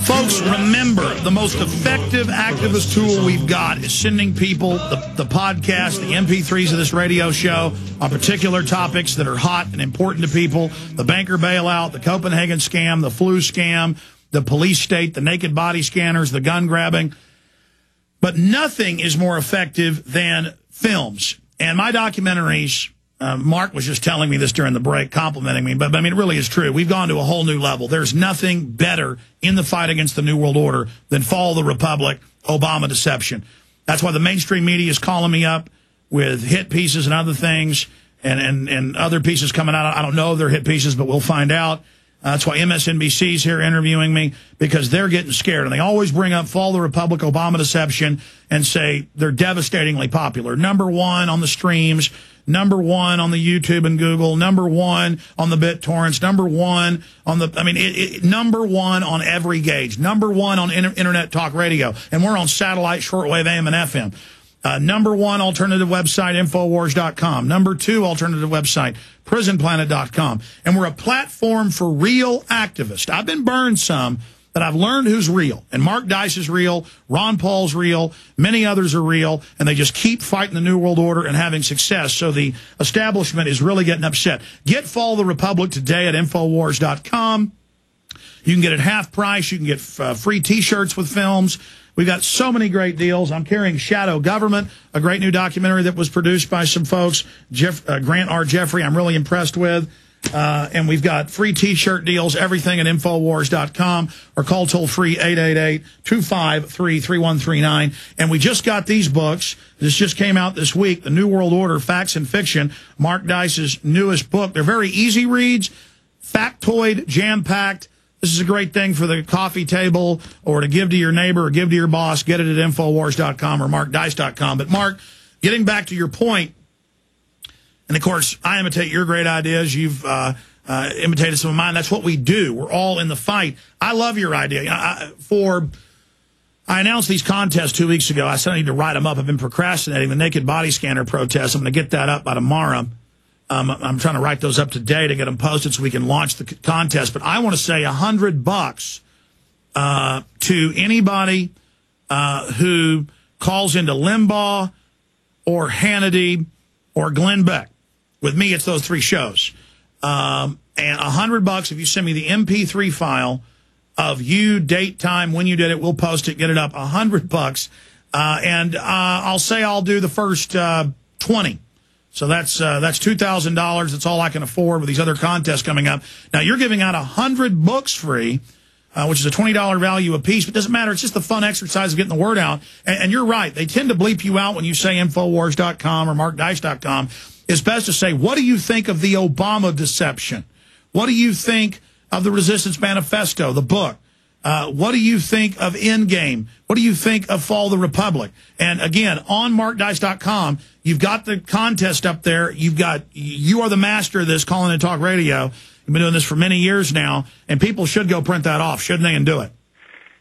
Folks, remember, the most effective activist tool we've got is sending people the podcast, the MP3s of this radio show on particular topics that are hot and important to people. The banker bailout, the Copenhagen scam, the flu scam, the police state, the naked body scanners, the gun grabbing. But nothing is more effective than films. And my documentaries, Mark was just telling me this during the break, complimenting me, but I mean, it really is true. We've gone to a whole new level. There's nothing better in the fight against the New World Order than Fall of the Republic, Obama deception. That's why the mainstream media is calling me up with hit pieces and other things, and other pieces coming out. I don't know if they're hit pieces, but we'll find out. That's why MSNBC's here interviewing me, because they're getting scared. And they always bring up Fall of the Republic, Obama deception, and say they're devastatingly popular. #1 on the streams, #1 on the YouTube and Google, #1 on the BitTorrents, #1 on the, I mean, #1 on every gauge, #1 on internet talk radio. And we're on satellite, shortwave, AM, and FM. #1 alternative website, Infowars.com. #2 alternative website, PrisonPlanet.com. And we're a platform for real activists. I've been burned some, but I've learned who's real. And Mark Dice is real, Ron Paul's real, many others are real, and they just keep fighting the New World Order and having success. So the establishment is really getting upset. Get Fall of the Republic today at Infowars.com. You can get it half price. You can get free T-shirts with films. We've got so many great deals. I'm carrying Shadow Government, a great new documentary that was produced by some folks, Grant R. Jeffrey, I'm really impressed with. And we've got free T-shirt deals, everything at Infowars.com, or call toll-free 888-253-3139. And we just got these books. This just came out this week, The New World Order, Facts and Fiction, Mark Dice's newest book. They're very easy reads, factoid, jam-packed. This is a great thing for the coffee table or to give to your neighbor or give to your boss. Get it at Infowars.com or MarkDice.com. But, Mark, getting back to your point, and, of course, I imitate your great ideas. You've imitated some of mine. That's what we do. We're all in the fight. I love your idea. I announced these contests 2 weeks ago. I said I need to write them up. I've been procrastinating. The naked body scanner protest, I'm going to get that up by tomorrow. I'm trying to write those up today to get them posted so we can launch the contest. But I want to say $100 to anybody who calls into Limbaugh or Hannity or Glenn Beck. With me, it's those three shows. And $100 if you send me the MP3 file of you, date, time, when you did it. We'll post it, get it up. $100. And I'll say I'll do the first 20. So that's $2,000. That's all I can afford with these other contests coming up. Now, you're giving out 100 books free, which is a $20 value a piece, but it doesn't matter. It's just the fun exercise of getting the word out. And you're right. They tend to bleep you out when you say Infowars.com or MarkDice.com. It's best to say, what do you think of the Obama deception? What do you think of the Resistance Manifesto, the book? What do you think of Endgame? What do you think of Fall of the Republic? And again, on MarkDice.com, you've got the contest up there. You are the master of this Call In and Talk Radio. You've been doing this for many years now, and people should go print that off, shouldn't they, and do it?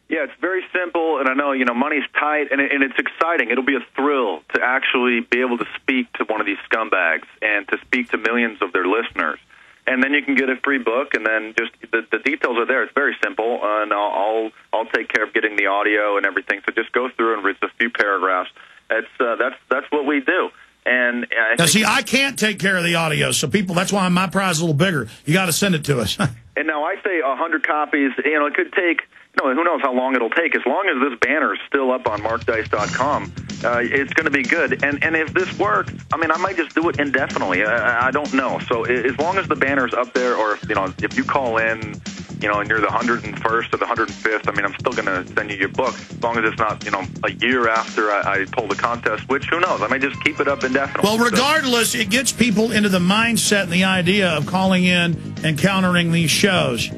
Yeah, it's very simple, and I know, money's tight, and it's exciting. It'll be a thrill to actually be able to speak to one of these scumbags and to speak to millions of their listeners. And then you can get a free book, and then just the details are there. It's very simple, and I'll take care of getting the audio and everything. So just go through and read a few paragraphs. That's what we do. And now, see, I can't take care of the audio, so people, that's why my prize is a little bigger. You got to send it to us. And now I say 100 copies. It could take. Who knows how long it'll take? As long as this banner is still up on MarkDice.com, it's going to be good. And if this works, I might just do it indefinitely. I don't know. So as long as the banner's up there, or if you call in, and you're the 101st or the 105th, I'm still going to send you your book. As long as it's not, a year after I pull the contest, which who knows? I may just keep it up indefinitely. Well, regardless, it gets people into the mindset and the idea of calling in and countering these shows.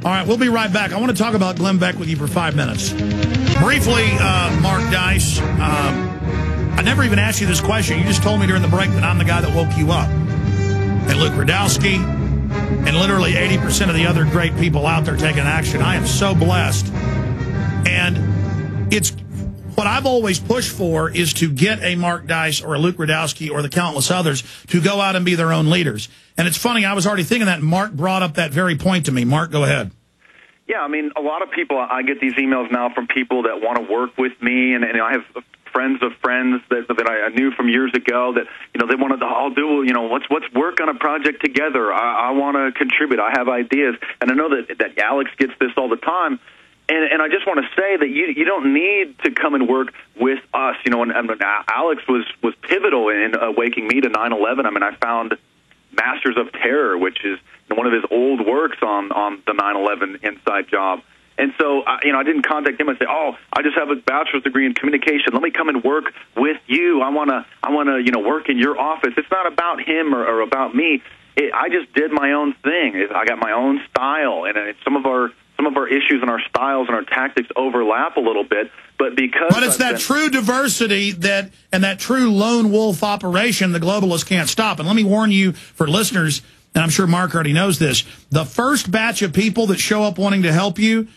All right, we'll be right back. I want to talk about Glenn Beck with you for 5 minutes. Briefly, Mark Dice, I never even asked you this question. You just told me during the break that I'm the guy that woke you up. And Luke Rudkowski and literally 80% of the other great people out there taking action. I am so blessed. And it's what I've always pushed for is to get a Mark Dice or a Luke Rudkowski or the countless others to go out and be their own leaders. And it's funny, I was already thinking that, and Mark brought up that very point to me. Mark, go ahead. Yeah, I mean, a lot of people, I get these emails now from people that want to work with me, and I have friends of friends that I knew from years ago that, they wanted to all do, let's work on a project together. I want to contribute. I have ideas. And I know that Alex gets this all the time. And I just want to say that you don't need to come and work with us. And Alex was pivotal in awakening me to 9/11. I mean, I found Masters of Terror, which is one of his old works on the 9/11 inside job. And so, I didn't contact him and say, "Oh, I just have a bachelor's degree in communication. Let me come and work with you. I want to, work in your office." It's not about him or about me. I just did my own thing. I got my own style, and some of our issues and our styles and our tactics overlap a little bit. But it's that true diversity and that true lone wolf operation the globalists can't stop. And let me warn you, for listeners, and I'm sure Mark already knows this, the first batch of people that show up wanting to help you,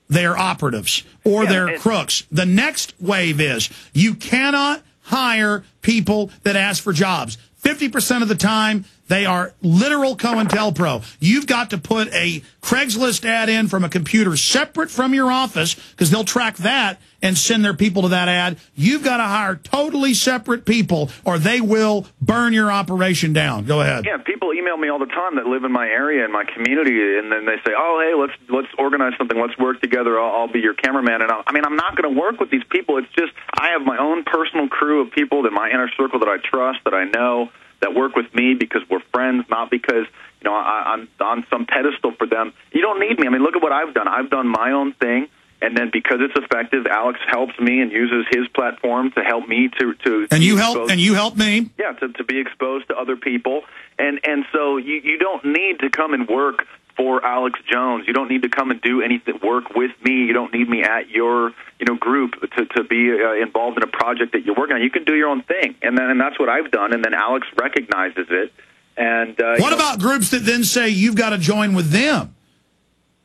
they're operatives or they're crooks. The next wave is you cannot hire people that ask for jobs. 50% of the time, they are literal COINTELPRO. You've got to put a Craigslist ad in from a computer separate from your office, because they'll track that and send their people to that ad. You've got to hire totally separate people, or they will burn your operation down. Go ahead. Yeah, people email me all the time that live in my area, in my community, and then they say, "Oh, hey, let's organize something. Let's work together. I'll be your cameraman." And I'm not going to work with these people. It's just I have my own personal crew of people in my inner circle that I trust, that I know, that work with me because we're friends, not because I'm on some pedestal for them. You don't need me. I mean, look at what I've done. I've done my own thing, and then because it's effective, Alex helps me and uses his platform to help me to and you help me. Yeah, to be exposed to other people, and so you don't need to come and work for Alex Jones. You don't need to come and do anything, work with me. You don't need me at your group to be involved in a project that you're working on. You can do your own thing, and that's what I've done. And then Alex recognizes it. And what about groups that then say you've got to join with them,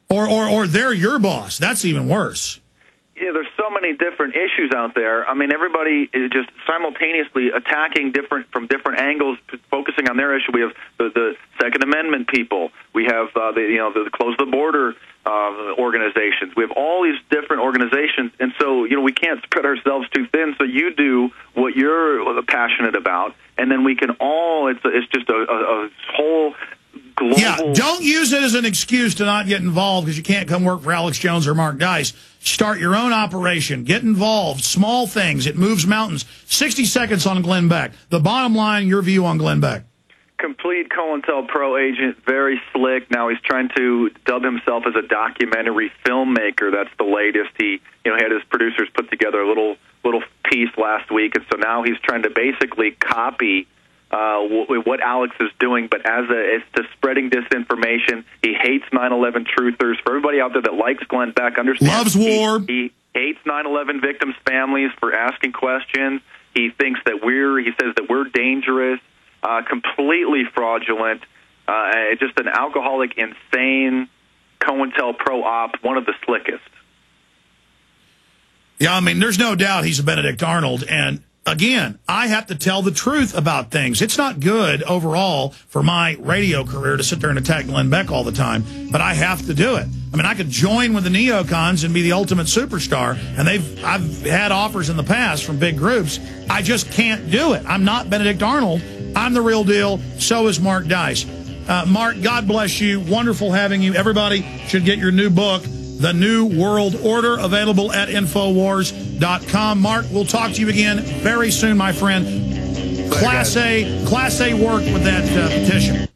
or they're your boss? That's even worse. Yeah, there's so many different issues out there. I mean, everybody is just simultaneously attacking from different angles, focusing on their issue. We have the Second Amendment people. We have the Close the Border organizations. We have all these different organizations, and so we can't spread ourselves too thin. So you do what you're passionate about, and then we can all. It's just a whole. Global. Yeah, don't use it as an excuse to not get involved because you can't come work for Alex Jones or Mark Dice. Start your own operation. Get involved. Small things. It moves mountains. 60 seconds on Glenn Beck. The bottom line, your view on Glenn Beck. Complete COINTELPRO agent, very slick. Now he's trying to dub himself as a documentary filmmaker. That's the latest. He had his producers put together a little piece last week, and so now he's trying to basically copy what Alex is doing, but it's to spreading disinformation. He hates 9/11 truthers. For everybody out there that likes Glenn Beck, understand loves war. He hates 9/11 victims' families for asking questions. He thinks that he says that we're dangerous, completely fraudulent, just an alcoholic, insane COINTELPRO op, one of the slickest. Yeah, I mean, there's no doubt he's a Benedict Arnold, and again, I have to tell the truth about things. It's not good overall for my radio career to sit there and attack Glenn Beck all the time, but I have to do it. I mean, I could join with the neocons and be the ultimate superstar, and I've had offers in the past from big groups. I just can't do it. I'm not Benedict Arnold. I'm the real deal. So is Mark Dice. Mark, God bless you. Wonderful having you. Everybody should get your new book, The New World Order, available at Infowars.com. Mark, we'll talk to you again very soon, my friend. Class A work with that petition.